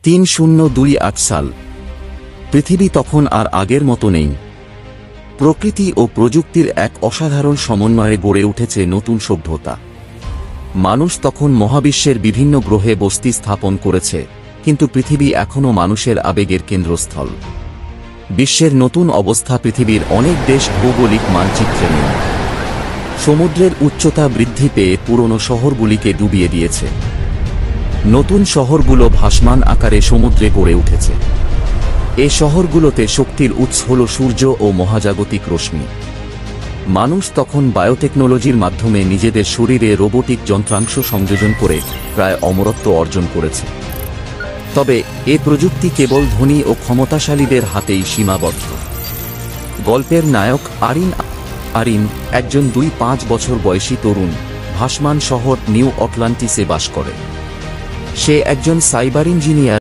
3028 সাল। পৃথিবী তখন আর আগের মতো নেই। প্রকৃতি ও প্রযুক্তির এক অসাধারণ সমন্বয়ে গড়ে উঠেছে নতুন সভ্যতা। মানুষ তখন মহাবিশ্বের বিভিন্ন গ্রহে বসতি স্থাপন করেছে, কিন্তু পৃথিবী এখনও মানুষের আবেগের কেন্দ্রস্থল। বিশ্বের নতুন অবস্থা পৃথিবীর অনেক দেশ ভৌগোলিক মানচিত্রে নেই। সমুদ্রের উচ্চতা বৃদ্ধি পেয়ে পুরনো শহরগুলিকে ডুবিয়ে দিয়েছে। নতুন শহরগুলো ভাসমান আকারে সমুদ্রে গড়ে উঠেছে। এ শহরগুলোতে শক্তির উৎস হল সূর্য ও মহাজাগতিক রশ্মি। মানুষ তখন বায়োটেকনোলজির মাধ্যমে নিজেদের শরীরে রোবোটিক যন্ত্রাংশ সংযোজন করে প্রায় অমরত্ব অর্জন করেছে। তবে এ প্রযুক্তি কেবল ধনী ও ক্ষমতাশালীদের হাতেই সীমাবদ্ধ। গল্পের নায়ক আরিন একজন 2-5 বছর বয়সী তরুণ, ভাসমান শহর নিউ অটলান্টিসে বাস করে। সে একজন সাইবার ইঞ্জিনিয়ার।